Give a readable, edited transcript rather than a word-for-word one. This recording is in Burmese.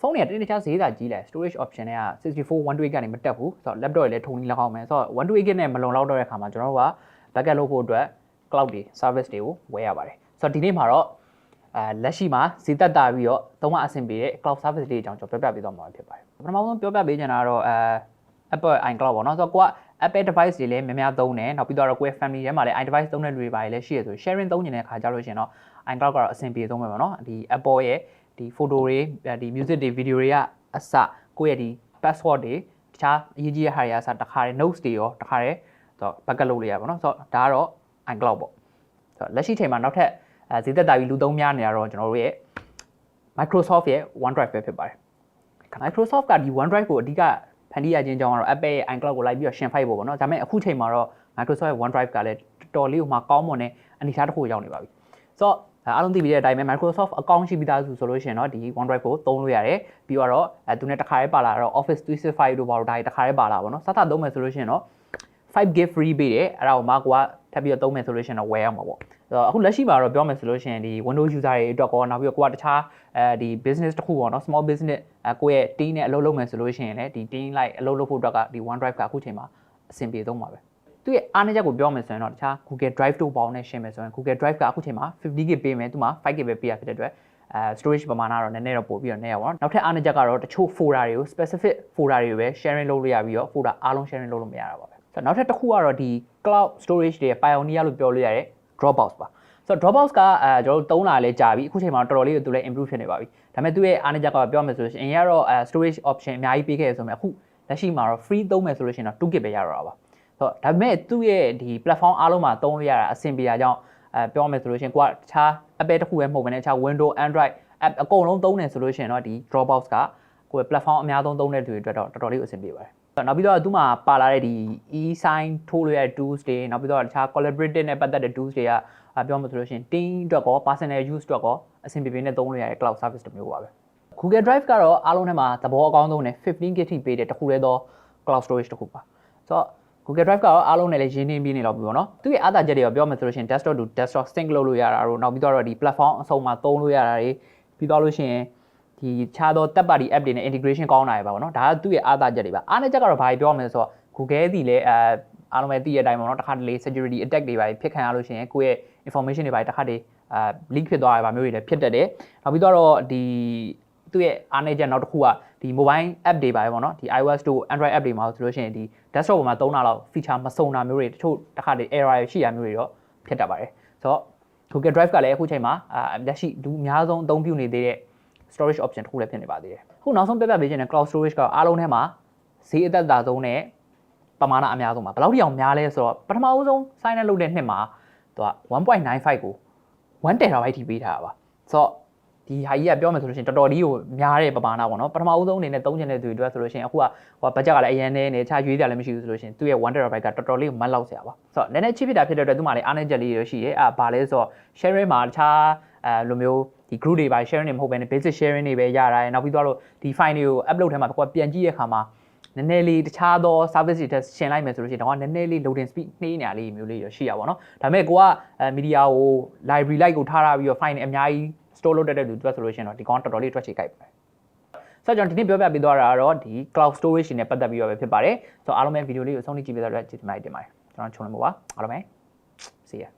ဖုန်းတွေကတင်းတခြားဈေးသာကြီးလဲ storage option တွေက64 128ကနေမတက်ဘူးဆိုတော့ laptop တွေလည်းထုံနေလောက်အောင်မယ်ဆိုတော့128 GB နဲ့မလုံလောက်တော့တဲ့ခါမှာကျွန်တော်တို့က backup လုပ်ဖို့အတွက် cloud တွေ service တွေကိုဝယ်ရပါတယ်ဆိုတော့ဒီနေ့မှာတော့လက်ရှိမှာဈေးသက်သာပြီးတော့သုံးမအဆင်ပြေတဲ့ cloud service တွေအကြောင်းကျွန်တော်ပြောပြပေးသွားမှာဖြစ်ပါတယ်ပထမဆုံးပြောပြပေးချင်တာကတော့Apple iCloud ပေါ့နော်ဆိုတော့ကိုက Apple device တွေလည်းများများသုံးတယ်နောက်ပြီးတော့ကိုယ့် family ထဲမှာလည်း iDevice သုံးတဲ့လူတွေပါလည်းရှိရဆို sharing သုံးနေတဲ့အခါကြလို့ရှင်တော့ iCloud ကတော့အဆင်ပြေသုံးမယ်ပေါ့နော်ဒီ Apple ရဲ့ဒီ photo တွေဒီ music တွေ video တွေကအစကိုယ့်ရဲ့ဒီ password တွေတခြားအရေးကြီးတဲ့ဟာတွေအစတခါတည်း notes တွေရောတခါတည်းဆိုတော့ backup လုပ်လို့ရပါတော့ဆိုတော့ဒါကတော့ iCloud ပေါ့ဆိုတော့လက်ရှိချိန်မှာနောက်ထပ်ဈေးသက်သာပြီးလူသုံးများနေရတော့ကျွန်တော်တို့ရဲ့ Microsoft ရဲ့ OneDrive ပဲဖြစ်ပါတယ် Microsoft ကဒီ OneDrive ကိုအဓိကဖန်တီးရခြင်းကြောင့်ကတော့ Apple ရဲ့ iCloud ကိုလိုက်ပြီးတော့ရှင်ဖိုက်ဖို့ပေါ့နော်ဒါပေမဲ့အခုချိန်မှာတော့ Microsoft ရဲ့ OneDrive ကလည်းတော်တော်လေးကိုမှကောင်းမွန်တဲ့အနေအထားတစ်ခုရောက်နေပါပြီဆိုတော့အားလုံးသိပြီးတဲ့အတိုင်းပဲ Microsoft account ရှိပြီးသားဆိုလို့ရှိရင်တော့ဒီ OneDrive ကိုသုံးလို့ရတယ်ပြီးတော့သူနဲ့တစ်ခါတည်းပါလာတော့ Office 365တို့ဘာလို့ဒါတွေတစ်ခါတည်းပါလာပါတော့စသသုံးမယ်ဆိုလို့ရှိရင်တော့ 5GB free ပေးတယ်အဲ့ဒါကိုမှကိုကထပ်ပြီးတော့သုံးမယ်ဆိုလို့ရှိရင်တော့ဝယ်ရမှာပေါ့ဆိုတော့အခုလက်ရှိမှာတော့ပြောမယ်ဆိုလို့ရှိရင်ဒီ Windows user တွေအတွက်ကောနောက်ပြီးတော့ကိုကတခြားဒီ business တစ်ခုပေါ့နော် small business ကိုယ့်ရဲ့ team နဲ့အလုပ်လုပ်မယ်ဆိုလို့ရှိရင်လည်းဒီ team လိုက်အလုပ်လုပ်ဖို့အတွက်ကဒီ OneDrive ကအခုချိန်မှာအဆင်ပြေသုံးပါပဲသူရဲ့အားနည်းချက်ကိုပြောမယ်ဆိုရင်တော့တခြား Google Drive တို့ပေါင်းနဲ့ရှင်းမယ်ဆိုရင် Google Drive ကအခုချိန်မှာ 50GB ပေးမယ်သူမှာ 5GB ပဲပေးရဖြစ်တဲ့အတွက်storage ပမာဏတော့နည်းနည်းတော့ပို့ပြီးတော့နည်းရပါတော့နောက်ထပ်အားနည်းချက်ကတော့တချို့ folder တွေကို specific folder တွေကိုပဲ sharing လုပ်လို့ရပြီးတော့ folder အားလုံး sharing လုပ်လို့မရတာပါပဲဆိုတော့နောက်ထပ်တစ်ခုကတော့ဒီ cloud storage တွေ pioneer လို့ပြောလို့ရတဲ့ Dropbox ပါဆိုတော့ Dropbox ကကျွန်တော်တို့သုံးလာလဲကြာပြီအခုချိန်မှာတော်တော်လေးကိုသူလည်း improve ဖြစ်နေပါပြီဒါပေမဲ့သူရဲ့အားနည်းချက်ကပြောမယ်ဆိုလို့ရှိရင်အရင်ကတော့ storage option အများကြီးပေးခဲ့ရဆိုမှအခုလက်ရှိမှာတော့ free သုံးမယ်ဆိုလို့ရှိရင်တော့ 2GB ပဲရတော့တာပါဆိုတော့ဒါပေမဲ့သူ့ရဲ့ဒီ platform အားလုံးမှာသုံးလို့ရတာအဆင်ပြေတာကြောင့်ပြောမယ်ဆိုလို့ရှိရင်ကိုကတခြား Apple တစ်ခုပဲမဟုတ်ဘဲနဲ့တခြား Windows Android app အကုန်လုံးသုံးနေဆိုလို့ရှိရင်တော့ဒီ Dropbox ကကိုယ့် platform အများဆုံးသုံးတဲ့သူတွေအတွက်တော့တော်တော်လေးအဆင်ပြေပါတယ်နောက်ပြီးတော့သူ့မှာပါလာတဲ့ဒီ e-sign ထိုးလို့ရတဲ့ tools တွေနောက်ပြီးတော့တခြား collaborative နဲ့ပတ်သက်တဲ့ tools တွေကပြောမှဆိုလို့ရှိရင် team အတွက်ကော personal use အတွက်ကောအဆင်ပြေပြေနဲ့သုံးလို့ရတဲ့ cloud service တစ်မျိုးပါပဲ Google Drive ကတော့အားလုံးထဲမှာသဘောအကောင်းဆုံးနဲ့ 15GB ထိပေးတဲ့တစ်ခုတည်းသော cloud storage တစ်ခုပါဆိုတော့ Google Drive ကတော့အားလုံးနဲ့လည်းရင်းနှီးပြီးနေတော့ပြီပေါ့နော်သူရဲ့အားသာချက်တွေကပြောမှဆိုလို့ရှိရင် desktop to desktop sync လုပ်လို့ရတာတို့နောက်ပြီးတော့ဒီ platform အစုံမှာသုံးလို့ရတာတွေပြီးတော့လို့ရှိရင်ဒီခြားသော third party app တွေနဲ့ integration ကောင်းတာတွေပါပေါ့နော်ဒါကသူ့ရဲ့အားသာချက်တွေပါအားနည်းချက်ကတော့ဘာပြောမလဲဆိုတော့ Google ဒီလည်းအားလုံးပဲသိတဲ့အတိုင်းပေါ့နော်တစ်ခါတလေ security attack တွေပါဖြစ်ခံရလို့ရှိရင်ကိုယ့်ရဲ့ information တွေပါတစ်ခါတလေleak ဖြစ်သွားတာပါမျိုးတွေလည်းဖြစ်တတ်တယ်နောက်ပြီးတော့ဒီသူ့ရဲ့အားနည်းချက်နောက်တစ်ခုကဒီ mobile app တွေပါပဲပေါ့နော်ဒီ iOS တို့ Android app တွေမှာဆိုလို့ရှိရင်ဒီ desktop ပေါ်မှာသုံးတာလောက် feature မစုံတာမျိုးတွေတချို့တစ်ခါတလေ error ရှိတာမျိုးတွေတော့ဖြစ်တတ်ပါတယ်ဆိုတော့ Google Drive ကလည်းအခုချိန်မှာလက်ရှိလူအများဆုံးအသုံးပြုနေသေးတဲ့ storage option တစ်ခုလည်းဖြစ်နေပါသေးတယ်အခုနောက်ဆုံးပြပြပေးခြင်းတဲ့ cloud storage ကအားလုံးထဲမှာဈေးအသက်သာဆုံးနဲ့ပမာဏအများဆုံးပါဘယ်လောက်ထိအောင်များလဲဆိုတော့ပထမဦးဆုံး sign up လုပ်တဲ့နှစ်မှာသူက 1.95 ကို 1TB ထိပေးထားတာပါဆိုတော့ဒီဟာကြီးကပြောမယ်ဆိုလို့ရှိရင်တော်တော်လေးကိုများတဲ့ပမာဏပေါ့နော်ပထမဦးဆုံးအနေနဲ့သုံးချင်တဲ့သူတွေအတွက်ဆိုလို့ရှိရင်အခုကဘတ်ဂျက်ကလည်းအရင်နဲ့ခြားရွေးကြလည်းမရှိဘူးဆိုလို့ရှိရင်သူ့ရဲ့ 1TB ကတော်တော်လေးကိုမတ်လောက်ဆရာပါဆိုတော့နည်းနည်း cheap ဖြစ်တာဖြစ်တဲ့အတွက်သူ့မှာလည်းအားနည်းချက်လေးတွေရှိတယ်ဘာလဲဆိုတော့ sharing မှာတခြားလိုမျိုးဒီ group တွေပါ sharing တွေမဟုတ်ဘဲနဲ့ basic sharing တွေပဲရတာနောက်ပြီးတော့ဒီ file တွေကို upload ထဲမှာကိုကပြန်ကြည့်တဲ့အခါမှာနည်းနည်းလေးတခြားသော service တွေရှင်းလိုက်မယ်ဆိုလို့ရှိရင်တော့နည်းနည်းလေး loading speed နှေးနေတာလေးမျိုးလေးရရှိရပါတော့ဒါပေမဲ့ကိုက media ကို library like ကိုထားထားပြီးတော့ file တွေအများကြီး store လုပ်တတ်တဲ့လူတွေဆိုလို့ရှိရင်တော့ဒီကောင်တော်တော်လေးတွက်ချေကြိုက်ပါတယ်ဆိုတော့ကျွန်တော်ဒီနေ့ပြောပြပေးသွားတာကတော့ဒီ cloud storage တွေနဲ့ပတ်သက်ပြီးတော့ပဲဖြစ်ပါတယ်ဆိုတော့အားလုံးပဲဗီဒီယိုလေးကိုအဆုံးထိကြည့်ပေးတဲ့အတွက်ကျေးဇူးများတင်ပါတယ်ကျွန်တော်ချုံလင်းပါအားလုံးပဲ see ya